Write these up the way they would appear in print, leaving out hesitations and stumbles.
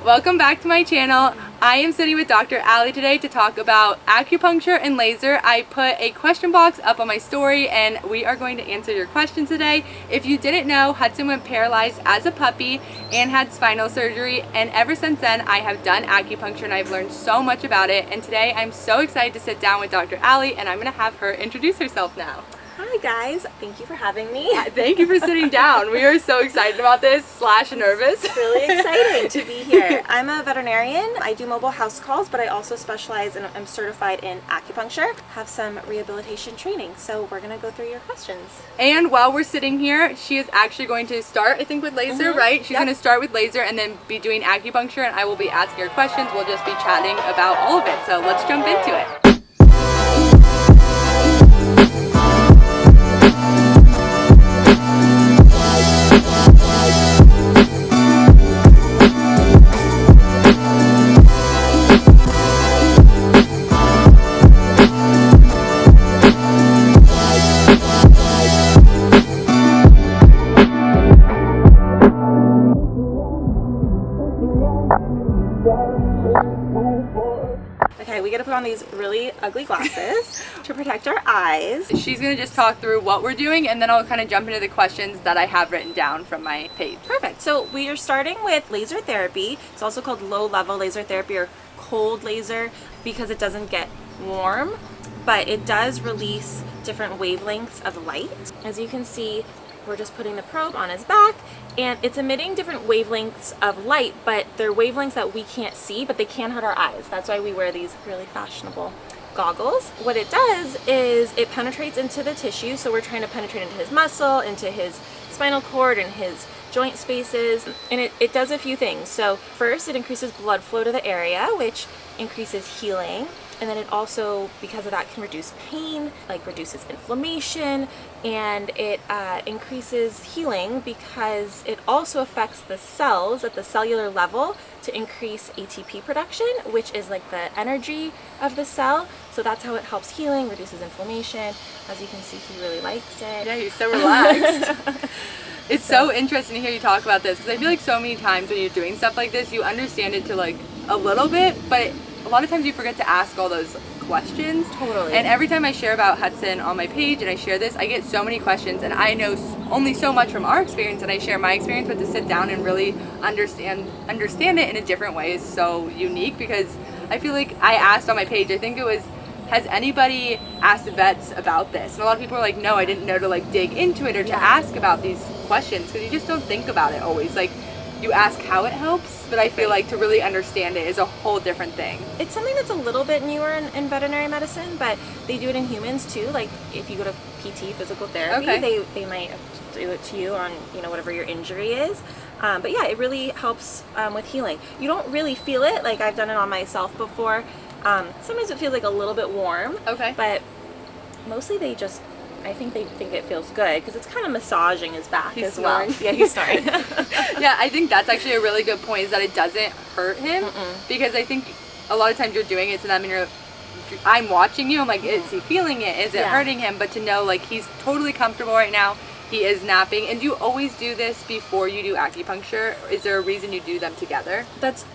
Welcome back to my channel. I am sitting with Dr. Allie today to talk about acupuncture and laser. I put a question box up on my story and we are going to answer your questions today. If you didn't know, Hudson went paralyzed as a puppy and had spinal surgery, and ever since then I have done acupuncture and I've learned so much about it, and today I'm so excited to sit down with Dr. Allie and I'm going to have her introduce herself now. Hi guys, thank you for having me. Thank you for sitting down. We are so excited about this / nervous. It's really exciting to be here. I'm a veterinarian. I do mobile house calls, but I also specialize and I'm certified in acupuncture. Have some rehabilitation training, so we're going to go through your questions. And while we're sitting here, she is actually going to start, I think, with laser, right? She's going to start with laser and then be doing acupuncture, and I will be asking her questions. We'll just be chatting about all of it. So let's jump into it. Okay, we gotta put on these really ugly glasses to protect our eyes. She's gonna just talk through what we're doing, and then I'll kind of jump into the questions that I have written down from my page. Perfect. So we are starting with laser therapy. It's also called low-level laser therapy or cold laser because it doesn't get warm, but it does release different wavelengths of light. As you can see, we're just putting the probe on his back and it's emitting different wavelengths of light, but they're wavelengths that we can't see, but they can hurt our eyes. That's why we wear these really fashionable goggles. What it does is it penetrates into the tissue, so we're trying to penetrate into his muscle, into his spinal cord and his joint spaces, and it does a few things. So first, it increases blood flow to the area, which increases healing. And then it also, because of that, can reduce pain, like reduces inflammation, and it increases healing because it also affects the cells at the cellular level to increase ATP production, which is like the energy of the cell. So that's how it helps healing, reduces inflammation. As you can see, he really likes it. Yeah, he's so relaxed. It's so interesting to hear you talk about this because I feel like so many times when you're doing stuff like this, you understand it to like a little bit, but a lot of times you forget to ask all those questions. Totally. And every time I share about Hudson on my page and I share this, I get so many questions, and I know only so much from our experience, and I share my experience, but to sit down and really understand it in a different way is so unique, because I feel like I asked on my page, I think it was, has anybody asked vets about this? And a lot of people are like, no, I didn't know to like dig into it or to ask about these questions, because you just don't think about it always. Like, you ask how it helps, but I feel like to really understand it is a whole different thing. It's something that's a little bit newer in veterinary medicine, but they do it in humans too. Like if you go to PT, physical therapy, they might do it to you on, you know, whatever your injury is. But yeah, it really helps with healing. You don't really feel it. Like I've done it on myself before. Sometimes it feels like a little bit warm. Okay. But mostly I think they think it feels good because it's kind of massaging his back as well. Yeah, he's snoring. Yeah, I think that's actually a really good point, is that it doesn't hurt him. Because I think a lot of times you're doing it to them and I'm watching you, I'm like, is he feeling it? Is it hurting him? But to know like he's totally comfortable right now, he is napping. And do you always do this before you do acupuncture? Is there a reason you do them together?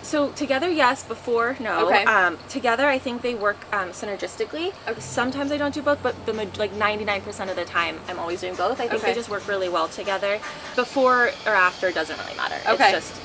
So together, yes. Before, no. Okay. Together, I think they work synergistically. Okay. Sometimes I don't do both, but like 99% of the time, I'm always doing both. I think they just work really well together. Before or after doesn't really matter. Okay. It's just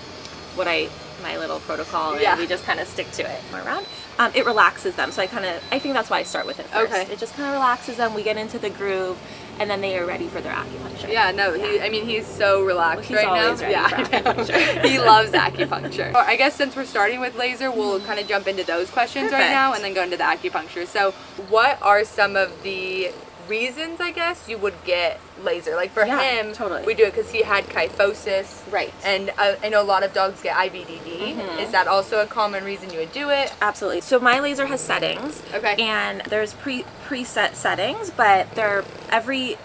my little protocol, and we just kind of stick to it. Around. It relaxes them, so I think that's why I start with it first. Okay. It just kind of relaxes them. We get into the groove, and then they are ready for their acupuncture. Yeah, no, he's so relaxed right now. Ready for acupuncture. He loves acupuncture. I guess since we're starting with laser, we'll kind of jump into those questions right now and then go into the acupuncture. So what are some of the reasons, I guess, you would get laser? Like for him, we do it because he had kyphosis. Right. And I know a lot of dogs get IBDD. Is that also a common reason you would do it? Absolutely. So my laser has settings. Okay. And there's preset settings, but they're every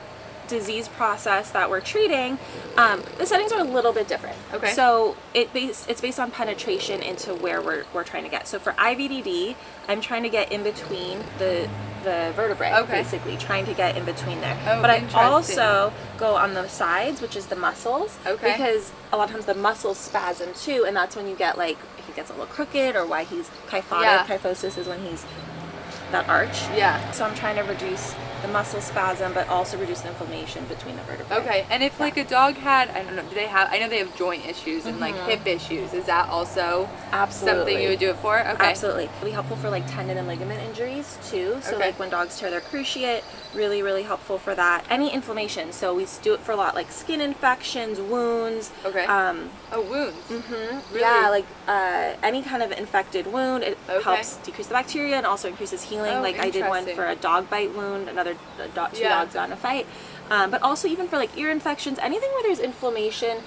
disease process that we're treating, the settings are a little bit different. Okay. So it's based on penetration into where we're trying to get. So for IVDD, I'm trying to get in between the vertebrae, Okay. basically trying to get in between there. Oh, but I interesting. also go on the sides, which is the muscles, Okay. because a lot of times the muscles spasm too, and that's when you get like, he gets a little crooked, or why he's kyphotic. Yeah. Kyphosis is when he's that arch. Yeah. So I'm trying to reduce the muscle spasm, but also reduce the inflammation between the vertebrae. Okay, and if like a dog had, I don't know, I know they have joint issues and like hip issues. Is that also Absolutely. something you would do it for? Okay. Absolutely. It'll be helpful for like tendon and ligament injuries too. So Okay. like when dogs tear their cruciate, really, really helpful for that. Any inflammation. So we do it for a lot, like skin infections, wounds. Okay. Wounds. Really? Yeah, like any kind of infected wound, it Okay. helps decrease the bacteria and also increases healing. Oh, Like I did one interesting. for a dog bite wound, two Yeah. dogs got in a fight. But also even for like ear infections, anything where there's inflammation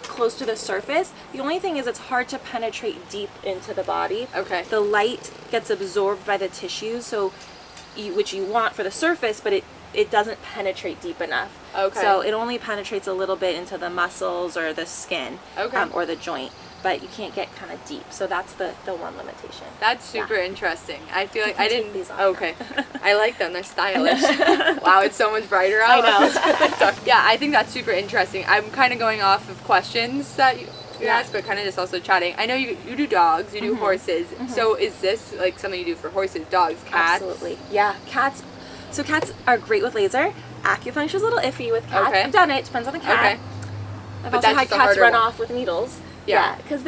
close to the surface. The only thing is it's hard to penetrate deep into the body. Okay. The light gets absorbed by the tissues, so which you want for the surface, but it doesn't penetrate deep enough. Okay. So it only penetrates a little bit into the muscles or the skin, Okay. or the joint, but you can't get kind of deep. So that's the one limitation. That's super interesting. I feel like can I take didn't. these off Okay. I like them. They're stylish. Wow, it's so much brighter out. I know. Yeah, I think that's super interesting. I'm kind of going off of questions that you Yeah. asked, but kind of just also chatting. I know you do dogs, you do horses. So is this like something you do for horses, dogs, cats? Absolutely. Yeah, cats. So cats are great with laser. Acupuncture's a little iffy with cats. Okay. I've done it. Depends on the cat. Okay. I've But also that's had just a cats harder run one. off with needles. Yeah. Because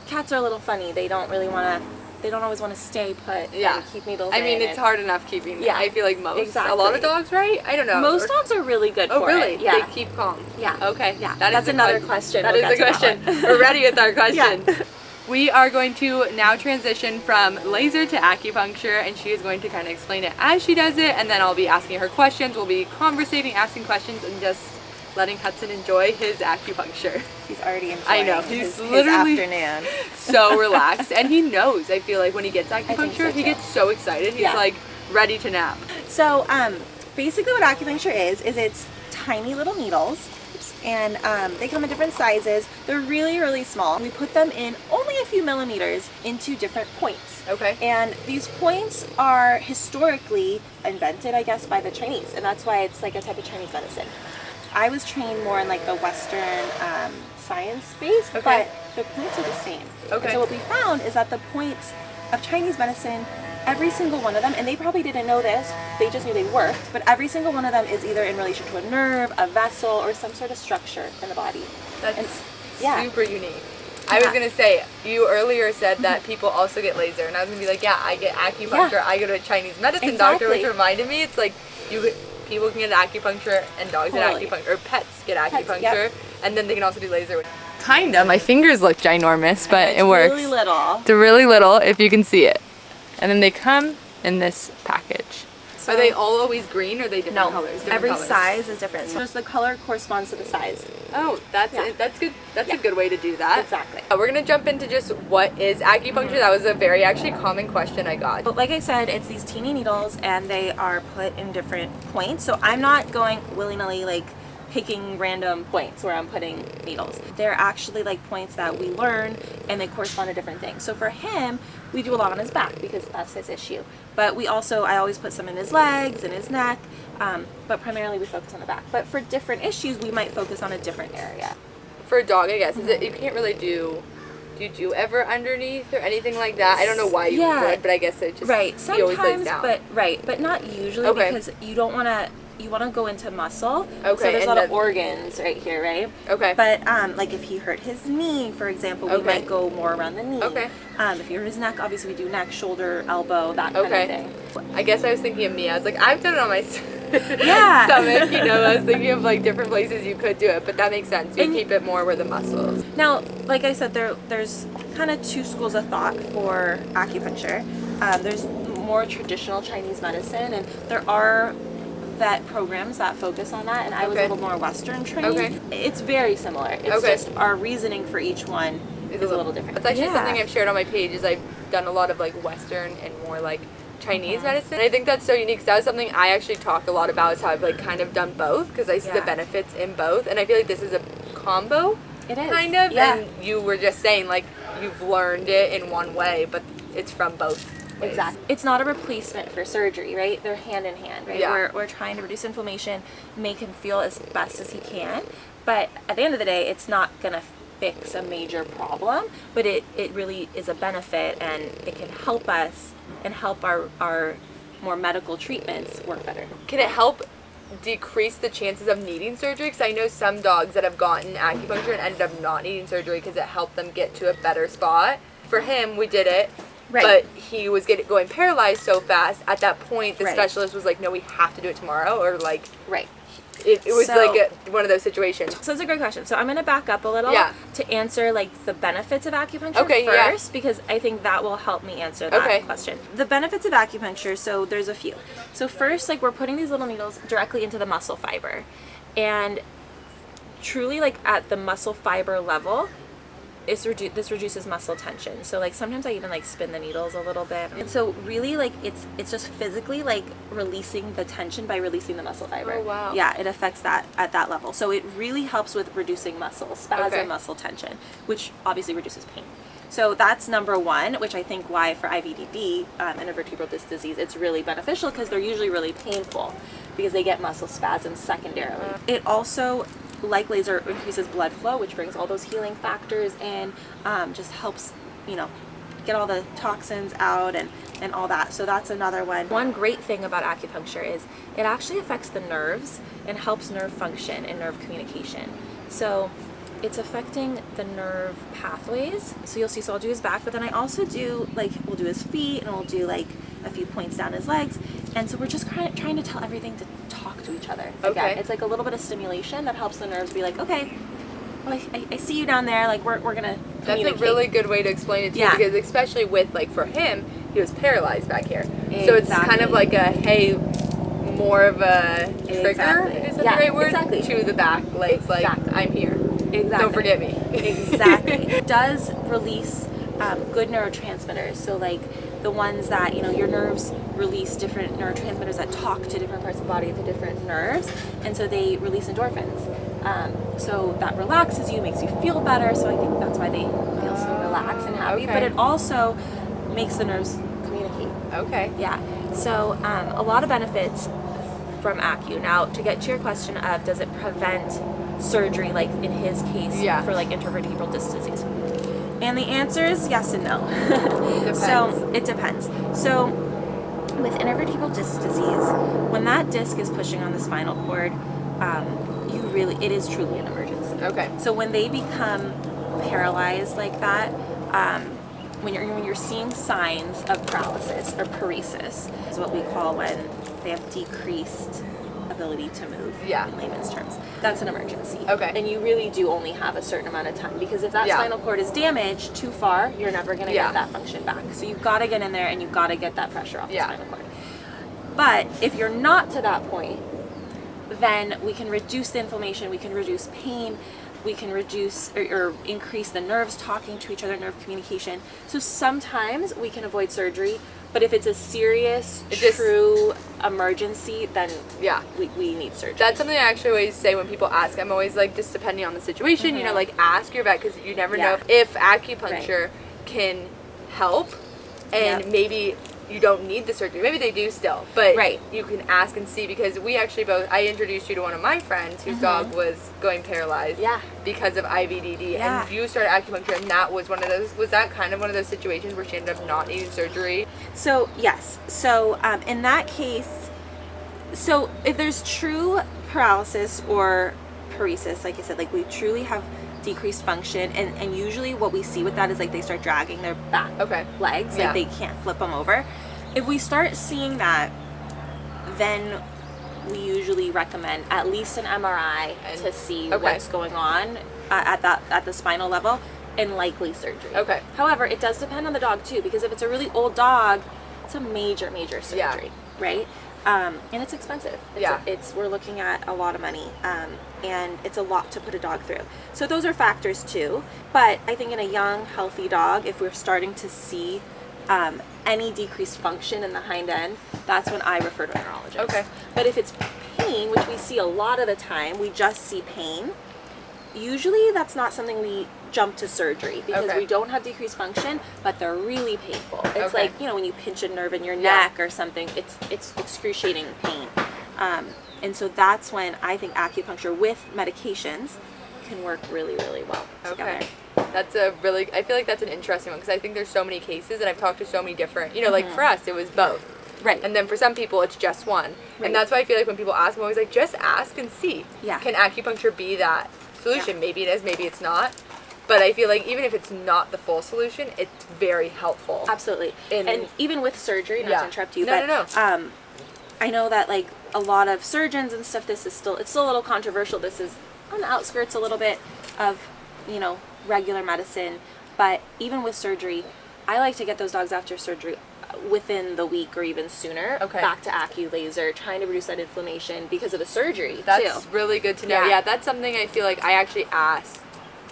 cats are a little funny. They don't really want to. They don't always want to stay put. Yeah. And keep needles. I mean, in. it's hard enough keeping. Yeah. I feel like most. Exactly. A lot of dogs, right? I don't know. Most Or- dogs are really good Oh, for really? it. Yeah. They keep calm. Yeah. Okay. Yeah. That is That's a another question. That We'll is a get to that question. one. We're ready with our question. Yeah. We are going to now transition from laser to acupuncture, and she is going to kind of explain it as she does it, and then I'll be asking her questions. We'll be conversating, asking questions, and just letting Hudson enjoy his acupuncture. He's already enjoying. I know, he's literally- his afternoon. So relaxed, and he knows. I feel like when he gets think acupuncture, so, he too. gets so excited. He's Yeah. like ready to nap. So basically what acupuncture is it's tiny little needles, and they come in different sizes. They're really, really small. We put them in only a few millimeters into different points. Okay. And these points are historically invented, I guess, by the Chinese, and that's why it's like a type of Chinese medicine. I was trained more in like the Western science space, Okay. but the points are the same. Okay. And so what we found is that the points of Chinese medicine, every single one of them, and they probably didn't know this, they just knew they worked, but every single one of them is either in relation to a nerve, a vessel, or some sort of structure in the body. That's And- yeah. super unique. I was Yeah. gonna say, you earlier said that people also get laser, and I was gonna be like, yeah, I get acupuncture. Yeah. I go to a Chinese medicine doctor, which Exactly. reminded me, it's like people can get acupuncture, and dogs Totally. get acupuncture, or pets get acupuncture, yep. and then they can also do laser. Kinda. My fingers look ginormous, but it works. Really little. They're really little, if you can see it. And then they come in this package. So- Are they all always green, or are they different No, colors? Different every colors? size is different. So just the color corresponds to the size. Oh, that's Yeah. it. That's good. That's Yeah. a good way to do that. Exactly. We're gonna jump into just what is acupuncture. That was a very actually common question I got. But like I said, it's these teeny needles, and they are put in different points. So I'm not going willy-nilly like picking random points where I'm putting needles. They're actually like points that we learn, and they correspond to different things. So for him, we do a lot on his back because that's his issue. But I always put some in his legs and his neck, but primarily we focus on the back. But for different issues, we might focus on a different area. For a dog, I guess, is it? You can't really do. Do you ever underneath or anything like that? I don't know why you Yeah. would, but I guess it just Right, he always lays sometimes, down. but not usually Okay. because you don't want to. You want to go into muscle. Okay, So there's a and lot of then- organs right here, right? Okay. But like if he hurt his knee, for example, we Okay. might go more around the knee. Okay. If he hurt his neck, obviously we do neck, shoulder, elbow, that kind Okay. of thing. I guess I was thinking of me. I was like, I've done it on my Yeah. stomach. You know, I was thinking of like different places you could do it, but that makes sense. You And- keep it more where the muscles. Now, like I said, there's kind of two schools of thought for acupuncture. There's more traditional Chinese medicine, and there are vet programs that focus on that, and I was a Okay. little more Western trained. Okay. It's very similar. It's Okay. just our reasoning for each one is a little different. That's actually Yeah. something I've shared on my page. Is I've done a lot of like Western and more like Chinese medicine. And I think that's so unique because that was something I actually talk a lot about, is how I've like kind of done both, because I see the benefits in both, and I feel like this is a combo. It is. Kind of. Yeah. And you were just saying like you've learned it in one way, but it's from both ways. Exactly. It's not a replacement for surgery, right? They're hand in hand, right? Yeah. We're trying to reduce inflammation, make him feel as best as he can, but at the end of the day, it's not gonna fix a major problem, but it really is a benefit, and it can help us and help our more medical treatments work better. Can it help decrease the chances of needing surgery? Because I know some dogs that have gotten acupuncture and ended up not needing surgery because it helped them get to a better spot. For him, we did it, but he was going paralyzed so fast. At that point, the specialist was like, no, we have to do it tomorrow, or like... It was like one of those situations. So it's a great question. So I'm going to back up a little to answer like the benefits of acupuncture first, because I think that will help me answer that question. The benefits of acupuncture, so there's a few. So first, like, we're putting these little needles directly into the muscle fiber, and truly like at the muscle fiber level, this reduces muscle tension. So like sometimes I even like spin the needles a little bit, and so really like it's just physically like releasing the tension by releasing the muscle fiber. Oh wow. Yeah, it affects that at that level. So it really helps with reducing muscle spasm, muscle tension, which obviously reduces pain. So that's number one, which I think why for IVDD, intervertebral disc disease, it's really beneficial, because they're usually really painful because they get muscle spasms secondarily. It also, like laser, increases blood flow, which brings all those healing factors in, just helps, get all the toxins out and all that. So that's another one. One great thing about acupuncture is it actually affects the nerves and helps nerve function and nerve communication. So it's affecting the nerve pathways. So you'll see, so I'll do his back, but then I also do, like, we'll do his feet, and we'll do like a few points down his legs. And so we're just trying to tell everything to talk to each other. Again, it's like a little bit of stimulation that helps the nerves be like, okay, well, I see you down there, like we're gonna communicate. That's a really good way to explain it to you, because especially with, like, for him, he was paralyzed back here. So it's kind of like a, hey, more of a trigger, is that the right word? To the back legs, like, I'm here. Don't forget me. It does release good neurotransmitters. So like the ones that, your nerves release different neurotransmitters that talk to different parts of the body, to different nerves, and so they release endorphins. So that relaxes you, makes you feel better. So I think that's why they feel so relaxed and happy. But it also makes the nerves communicate. Yeah. So a lot of benefits from Acu. Now, to get to your question of does it prevent surgery, like in his case, for like intervertebral disc disease? And the answer is yes and no. So it depends. So with intervertebral disc disease, when that disc is pushing on the spinal cord, it is truly an emergency. So when they become paralyzed like that, when you're seeing signs of paralysis or paresis, is what we call when they have decreased ability to move, in layman's terms. That's an emergency. And you really do only have a certain amount of time, because if that spinal cord is damaged too far, you're never going to get that function back. So you've got to get in there and you've got to get that pressure off the spinal cord. But if you're not to that point, then we can reduce the inflammation, we can reduce pain, we can reduce or increase the nerves talking to each other, nerve communication. So sometimes we can avoid surgery, but if it's a serious, true emergency, then we need surgery. That's something I actually always say when people ask. I'm always like, just depending on the situation, like ask your vet, because you never know if acupuncture can help, and maybe you don't need the surgery. Maybe they do still, but you can ask and see, because we actually I introduced you to one of my friends whose dog was going paralyzed because of IVDD, and you started acupuncture, and that was one of those, was that kind of one of those situations where she ended up not needing surgery? So yes, so in that case, so if there's true paralysis or paresis, like I said, like we truly have decreased function, and usually what we see with that is like they start dragging their back legs, like they can't flip them over. If we start seeing that, then we usually recommend at least an MRI to see what's going on at the spinal level, and likely surgery. However, it does depend on the dog too, because if it's a really old dog, it's a major surgery, right? And it's expensive. We're looking at a lot of money, and it's a lot to put a dog through. So those are factors too. But I think in a young, healthy dog, if we're starting to see any decreased function in the hind end, that's when I refer to a neurologist. Okay. But if it's pain, which we see a lot of the time, we just see pain, usually that's not something we jump to surgery because we don't have decreased function, but they're really painful. It's like, you know, when you pinch a nerve in your neck or something, it's excruciating pain. And so that's when I think acupuncture with medications can work really, really well together. That's I feel like that's an interesting one because I think there's so many cases and I've talked to so many different, you know, like for us, it was both. Right. And then for some people, it's just one. Right. And that's why I feel like when people ask, I'm always like, just ask and see. Yeah. Can acupuncture be that solution? Maybe it is, maybe it's not. But I feel like even if it's not the full solution, it's very helpful. Absolutely. And even with surgery, not to interrupt you, no. I know that like a lot of surgeons and stuff, it's still a little controversial. This is on the outskirts a little bit of, you know, regular medicine. But even with surgery, I like to get those dogs after surgery within the week or even sooner back to laser, trying to reduce that inflammation because of the surgery. That's really good to know. Yeah, that's something I feel like I actually asked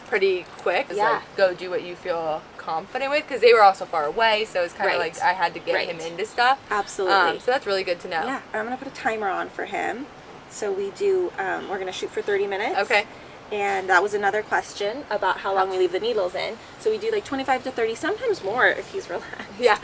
pretty quick. It's like, go do what you feel confident with, because they were also far away, so it's kind of like I had to get him into stuff. Absolutely. So that's really good to know. Yeah, I'm gonna put a timer on for him. So we do, we're gonna shoot for 30 minutes. Okay. And that was another question about how long we leave the needles in. So we do like 25 to 30, sometimes more if he's relaxed. Yeah.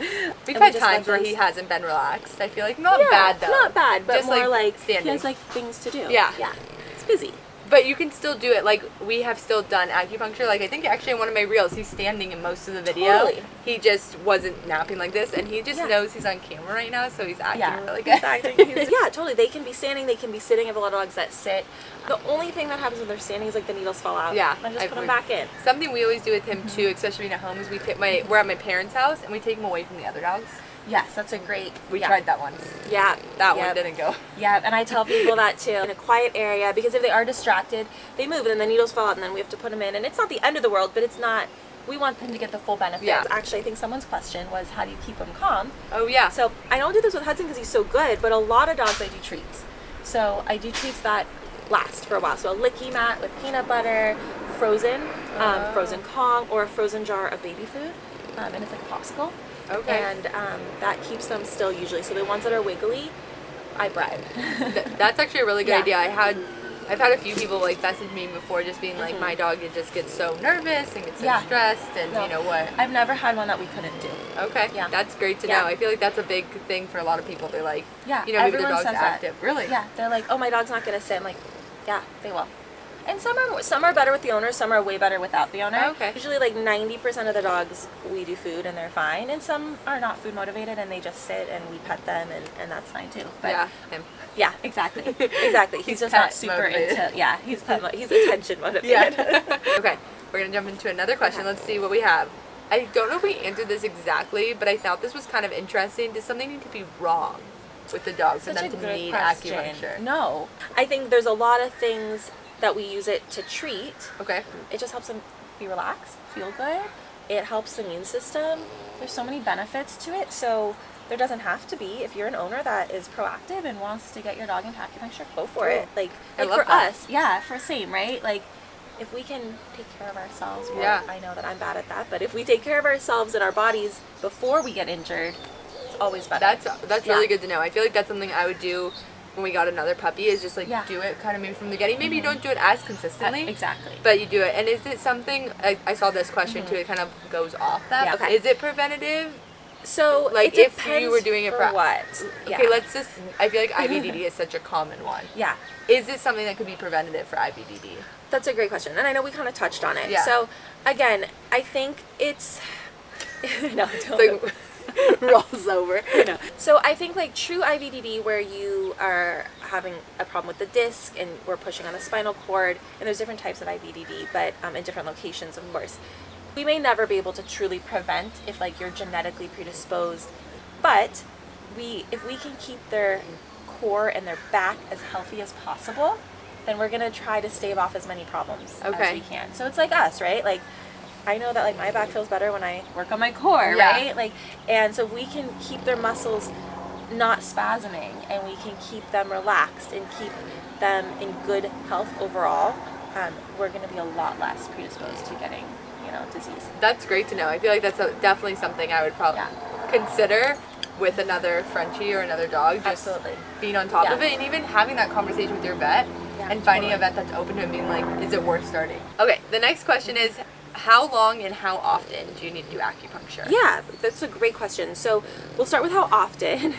We've had times where he hasn't been relaxed. I feel like not bad though. Not bad, but just more like standing. he has like things to do. Yeah. Yeah. It's busy. But you can still do it. Like, we have still done acupuncture. Like, I think actually in one of my reels, he's standing in most of the video. Totally. He just wasn't napping like this, and he just knows he's on camera right now, so he's acting really good. He's acting. Yeah, totally. They can be standing, they can be sitting. I have a lot of dogs that sit. The only thing that happens when they're standing is like the needles fall out. Yeah. And I just put them back in. Something we always do with him too, especially being at home, is we're at my parents' house, and we take him away from the other dogs. Yes, that's a great. We tried that once. Yeah. That one didn't go. Yeah, and I tell people that too. In a quiet area, because if they are distracted, they move and then the needles fall out and then we have to put them in. And it's not the end of the world, but it's not, we want them to get the full benefits. Yeah. Actually, I think someone's question was, how do you keep them calm? Oh, yeah. So I don't do this with Hudson because he's so good, but a lot of dogs I do treats. So I do treats that last for a while. So a licky mat with peanut butter, frozen Kong, or a frozen jar of baby food. And it's like a popsicle. Okay. And that keeps them still usually. So the ones that are wiggly, I bribe. That's actually a really good idea. I've had a few people like message me before, just being like, my dog just gets so nervous and gets so stressed, and you know what? I've never had one that we couldn't do. Okay. Yeah. That's great to know. I feel like that's a big thing for a lot of people. They're like, you know, maybe their dog's active. Really? Yeah. They're like, oh, my dog's not gonna sit. I'm like, yeah, they will. And some are better with the owner, some are way better without the owner. Okay. Usually like 90% of the dogs we do food and they're fine, and some are not food motivated and they just sit and we pet them and that's fine too. But yeah, exactly. Exactly. He's just not super motivated. He's attention motivated. Yeah. Okay, we're gonna jump into another question. Let's see what we have. I don't know if we answered this exactly, but I thought this was kind of interesting. Does something need to be wrong with the dog for them to need acupuncture? No. I think there's a lot of things that we use it to treat. Okay. It just helps them be relaxed, feel good. It helps the immune system. There's so many benefits to it. So there doesn't have to be. If you're an owner that is proactive and wants to get your dog into acupuncture, go for it. Like for us, for same, right? Like if we can take care of ourselves, I know that I'm bad at that, but if we take care of ourselves and our bodies before we get injured, it's always better. That's really good to know. I feel like that's something I would do when we got another puppy, is just like do it kind of maybe from the beginning. Maybe you don't do it as consistently. Exactly. But you do it. And is it something, I saw this question too, it kind of goes off that. Yeah. Okay. Is it preventative? So like it if you were doing it for what? Okay, let's just, I feel like IBDD is such a common one. Yeah. Is it something that could be preventative for IBDD? That's a great question. And I know we kind of touched on it. Yeah. So again, I think it's no, rolls over. So I think like true IBDD, where you are having a problem with the disc and we're pushing on the spinal cord, and there's different types of IBDD, but in different locations, of course. We may never be able to truly prevent if like you're genetically predisposed, but if we can keep their core and their back as healthy as possible, then we're gonna try to stave off as many problems as we can. So it's like us, right? Like I know that like my back feels better when I work on my core, right? Like, and so if we can keep their muscles not spasming and we can keep them relaxed and keep them in good health overall, we're going to be a lot less predisposed to getting, disease. That's great to know. I feel like that's definitely something I would probably consider with another Frenchie or another dog, just Absolutely. being on top Yeah. of it, and even having that conversation with your vet, Yeah, and finding totally. a vet that's open to it, being like, is it worth starting? Okay, the next question is, how long and how often do you need to do acupuncture? Yeah, that's a great question. So we'll start with how often.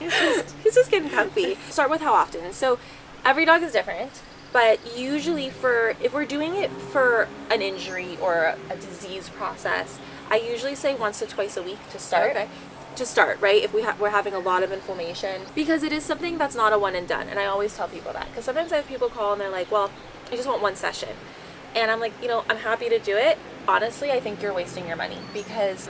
he's just getting comfy. Start with how often. So every dog is different, but usually if we're doing it for an injury or a disease process, I usually say once to twice a week to start. Okay. To start, right? If we're having a lot of inflammation, because it is something that's not a one and done. And I always tell people that, because sometimes I have people call and they're like, well, I just want one session. And I'm like, I'm happy to do it. Honestly, I think you're wasting your money, because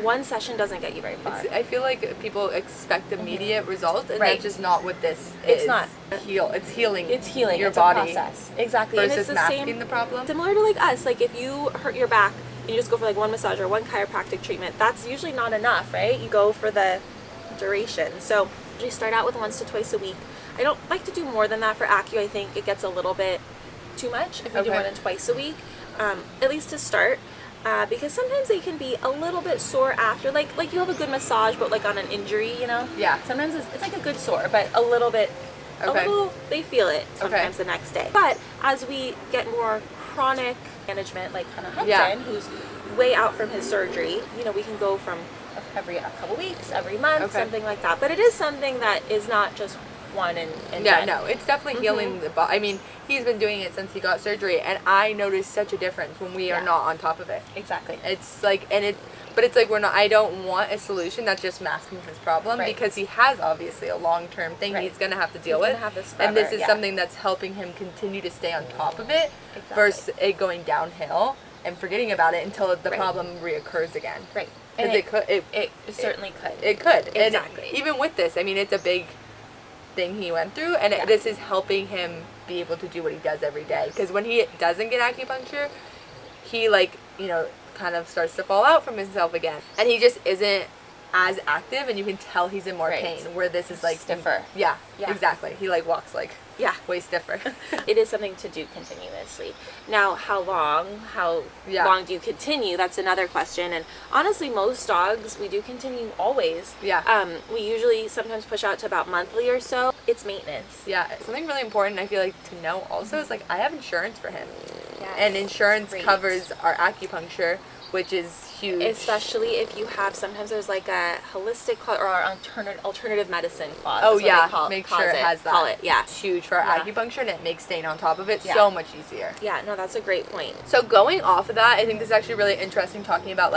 one session doesn't get you very far. I feel like people expect immediate results, and Right. that's just not what this It's is. not. It's healing. It's healing your it's body a process. Exactly. versus and it's the masking same, the problem. similar to like us. Like if you hurt your back and you just go for like one massage or one chiropractic treatment, that's usually not enough, right? You go for the duration. So usually start out with once to twice a week. I don't like to do more than that for acu. I think it gets a little bit too much if we do Okay. more than twice a week, at least to start. Because sometimes they can be a little bit sore after, like you have a good massage, but like on an injury, Yeah. Sometimes it's like a good sore, but a little bit, Okay. they feel it sometimes the next day. But as we get more chronic management, like kind of Hudson, Yeah. who's way out from his surgery, we can go from every a couple weeks, every month, Okay. something like that. But it is something that is not just one and Yeah, done. no, it's definitely healing the body. I mean, he's been doing it since he got surgery, and I noticed such a difference when we are Yeah. not on top of it. Exactly. It's like, but it's like I don't want a solution that's just masking his problem, Right. because he has obviously a long-term thing Right. he's going to have to deal He's with. gonna have this and this forever, is yeah. something that's helping him continue to stay on top of it Exactly. versus it going downhill and forgetting about it until the Right. problem reoccurs again. Right. Because It certainly could. it could. Exactly. And even with this, I mean, it's a big thing he went through, and Yeah. this is helping him be able to do what he does every day. Because when he doesn't get acupuncture, he kind of starts to fall out from himself again, and he just isn't as active, and you can tell he's in more Right. pain. Where this is like Stiffer. Yeah, Yeah. exactly. He walks Yeah. way stiffer. It is something to do continuously. Now, how long Yeah. do you continue? That's another question. And honestly, most dogs, we do continue always. Yeah. We usually sometimes push out to about monthly or so. It's maintenance. Yeah, something really important I feel like to know also is I have insurance for him, Yes. and insurance Great. covers our acupuncture, which is huge. Especially if you have, sometimes there's like a holistic clause or alternative medicine clause. Oh is what yeah, they call make sure it has that. Call it, yeah. It's huge for Yeah. acupuncture, and it makes staying on top of it Yeah. so much easier. Yeah, no, that's a great point. So going off of that, I think this is actually really interesting, talking about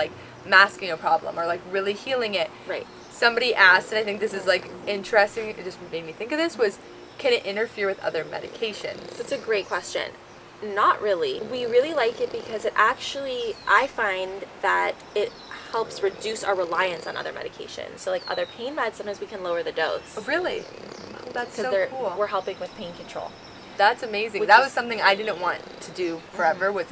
masking a problem or really healing it. Right. Somebody asked, and I think this is interesting, it just made me think of this, was can it interfere with other medications? That's a great question. Not really. We really like it because it actually, I find that it helps reduce our reliance on other medications. So like other pain meds, sometimes we can lower the dose. Oh, really? Oh, that's Because so cool. we're helping with pain control. That's amazing. Which That is- was something I didn't want to do forever, was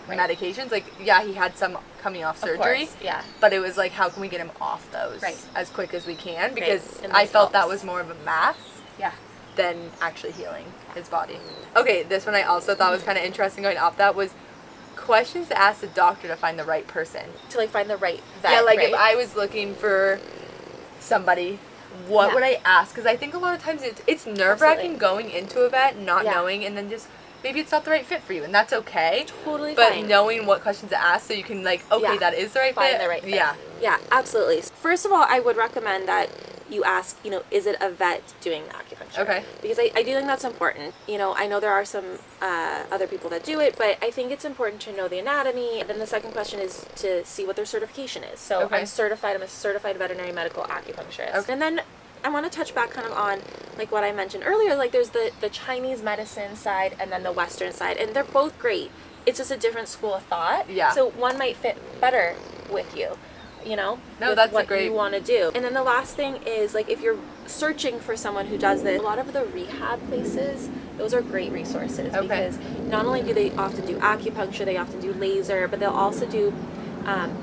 Right. medications. He had some coming off surgery. course, yeah. But it was how can we get him off those Right. as quick as we can? Because and I this felt that helps. was more of a mask Yeah. than actually healing his body. Okay, this one I also thought was kind of interesting going off that was questions to ask the doctor to find the right person. To find the right vet. Yeah, right? if I was looking for somebody, what Yeah. would I ask? Because I think a lot of times it's nerve-wracking Absolutely. going into a vet, not Yeah. knowing, and then just maybe it's not the right fit for you, and that's okay. Totally But fine. knowing what questions to ask so you can okay, Yeah. that is the right Find fit. the right fit. Yeah. Yeah, absolutely. First of all, I would recommend that you ask, is it a vet doing the acupuncture? Okay. Because I do think that's important. I know there are some other people that do it, but I think it's important to know the anatomy. Then the second question is to see what their certification is. So Okay. I'm a certified veterinary medical acupuncturist. Okay. And then I want to touch back kind of on what I mentioned earlier, there's the Chinese medicine side and then the Western side, and they're both great. It's just a different school of thought. Yeah. So one might fit better with you. No, with that's what great. you want to do. And then the last thing is if you're searching for someone who does this, a lot of the rehab places, those are great resources. Okay. Because not only do they often do acupuncture, they often do laser, but they'll also do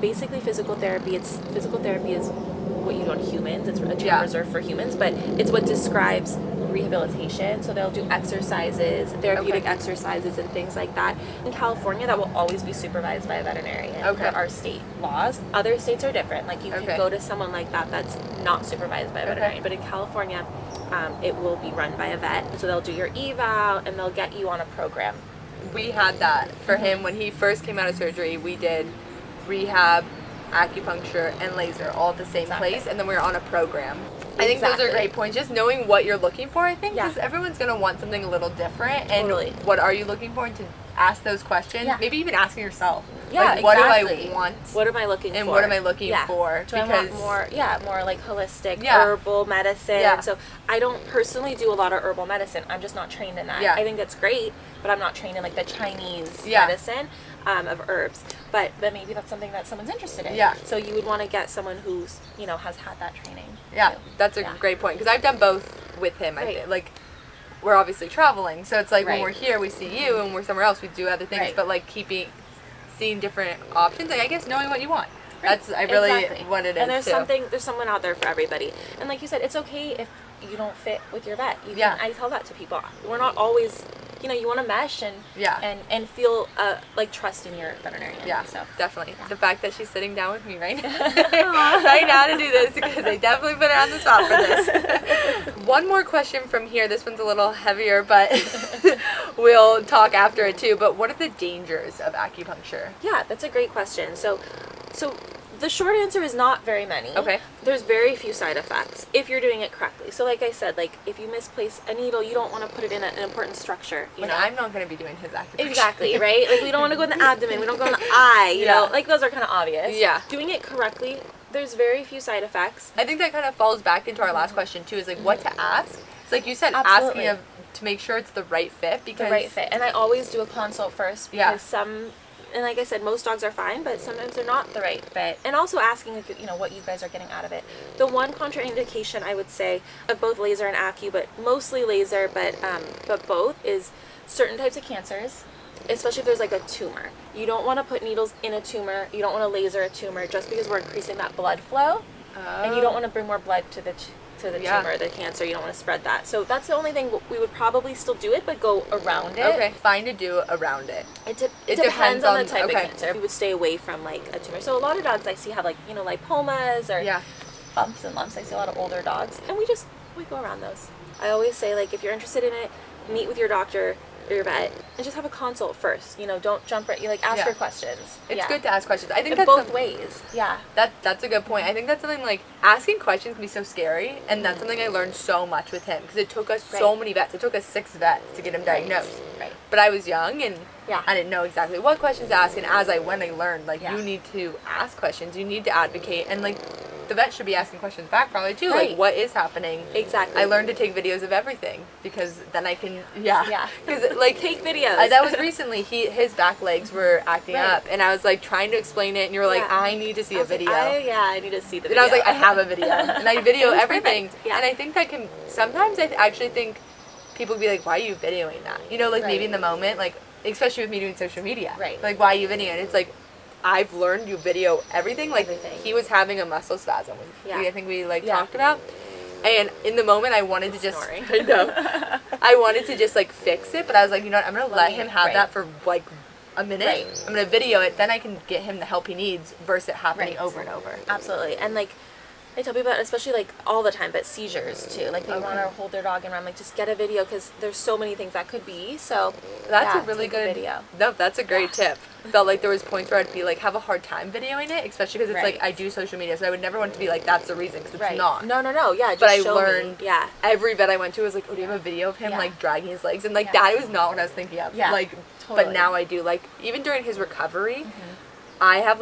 basically physical therapy. Physical therapy is what you do on humans. It's a term Yeah. reserved for humans, but it's what describes rehabilitation. So they'll do exercises, therapeutic exercises and things like that. In California, that will always be supervised by a veterinarian for our state laws. Other states are different. Like you can go to someone like that that's not supervised by a veterinarian. But in California, it will be run by a vet. So they'll do your eval and they'll get you on a program. We had that for him when he first came out of surgery. We did rehab, acupuncture, and laser all at the same place, and then we were on a program. I think those are great points. Just knowing what you're looking for, I think, because everyone's going to want something a little different. And what are you looking for? And to ask those questions, maybe even asking yourself, like, what do I want? What am I looking for? And what am I looking for? Do because I want more like holistic herbal medicine. So I don't personally do a lot of herbal medicine. I'm just not trained in that. I think that's great, but I'm not trained in like the Chinese medicine of herbs. But maybe that's something that someone's interested in. So you would want to get someone who's, you know, has had that training. That's a great point, because I've done both with him. I think, like, we're obviously traveling, so it's like when we're here we see you, and we're somewhere else we do other things, but like seeing different options, like I guess knowing what you want. That's what it is. And there's someone out there for everybody. And like you said, it's okay if you don't fit with your vet. I tell that to people. We're not always, you know, you want to mesh and feel like trust in your veterinarian. So definitely. The fact that she's sitting down with me right now to do this, because I definitely put her on the spot for this. One more question from here. This one's a little heavier, but we'll talk after it too. But what are the dangers of acupuncture? Yeah, that's a great question. So the short answer is not very many. There's very few side effects if you're doing it correctly. So like I said, like if you misplace a needle, you don't want to put it in an important structure. You know? I'm not going to be doing his acupuncture. Exactly, right? Like we don't want to go in the abdomen. We don't go in the eye. You know, like those are kind of obvious. Doing it correctly, there's very few side effects. I think that kind of falls back into our last question too, is like what to ask. It's like you said, asking to make sure it's the right fit. And I always do a consult first, because and like I said, most dogs are fine, but sometimes they're not the right fit. And also asking, you know, what you guys are getting out of it. The one contraindication I would say of both laser and acu, but mostly laser, but both, is certain types of cancers, especially if there's like a tumor. You don't want to put needles in a tumor. You don't want to laser a tumor just because we're increasing that blood flow. And you don't want to bring more blood to the tumor, the cancer. You don't want to spread that. So that's the only thing. We would probably still do it, but go around it. Fine to do around it. It depends on the type of cancer. We would stay away from like a tumor. So a lot of dogs I see have like, you know, lipomas or bumps and lumps. I see a lot of older dogs, and we go around those. I always say, like, if you're interested in it, meet with your doctor or your vet and just have a consult first. You know, don't jump right. You like ask her questions. It's good to ask questions. I think that's both ways. That's a good point. I think that's something, like, asking questions can be so scary, and that's something I learned so much with him, because it took us so many vets. It took us 6 vets to get him diagnosed. But I was young, and I didn't know exactly what questions to ask, and as I went, I learned, like, you need to ask questions, you need to advocate, and, like, the vet should be asking questions back probably too, like, what is happening? I learned to take videos of everything, because then I can because like take videos. That was recently. His back legs were acting up, and I was like trying to explain it, and you were like, I need to see a video. I need to see the video. And I was like, I have a video, and I video everything. And I think that can sometimes, I actually think people be like, why are you videoing that? You know, like maybe in the moment, like especially with me doing social media, like why are you videoing it? It's like, I've learned you video everything. Like he was having a muscle spasm. I think we talked about. And in the moment, I wanted to just, I wanted to just like fix it, but I was like, you know what, I'm going to let him have that for like a minute. I'm going to video it, then I can get him the help he needs versus it happening over and over. Absolutely. And like, I tell people, especially like all the time, but seizures too. Like they want to hold their dog and I'm like, just get a video, because there's so many things that could be. So that's a really good video. No, that's a great tip. Felt like there was points where I'd be like, have a hard time videoing it, especially because it's like I do social media, so I would never want to be like, that's the reason, because it's not. No. Yeah, just but I learned. Every vet I went to was like, oh, do you have a video of him like dragging his legs? And like that was not what I was thinking of. Like, but now I do. Like even during his recovery, I have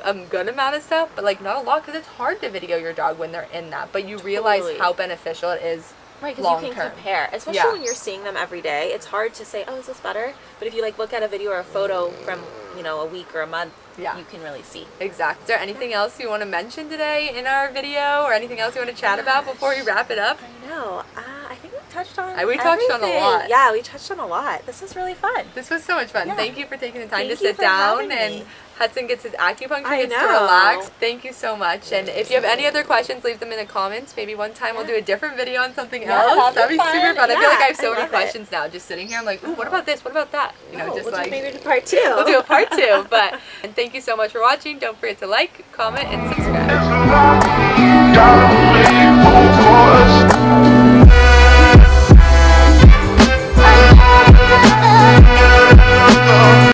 a good amount of stuff, but like not a lot, because it's hard to video your dog when they're in that. But you realize how beneficial it is. Right, because you can compare, especially when you're seeing them every day. It's hard to say, oh, is this better? But if you like look at a video or a photo from, you know, a week or a month, you can really see. Exactly. Is there anything else you want to mention today in our video, or anything else you want to chat about before we wrap it up? I know. I think we touched on We touched on a everything. lot. Yeah, we touched on a lot. This was really fun. This was so much fun. Yeah. Thank you for taking the time Thank to you sit for down, having and me. Hudson gets his acupuncture, I gets to know. relax. Thank you so much. And if you have any other questions, leave them in the comments. Maybe one time we'll do a different video on something else. That'd be fun. super fun. I feel like I have so many love it. questions now just sitting here. I'm like, ooh, what about this? What about that? You know, just we'll like do maybe part 2. we'll do a part 2. But and thank you so much for watching. Don't forget to like, comment, and subscribe. Gotta leave room for us.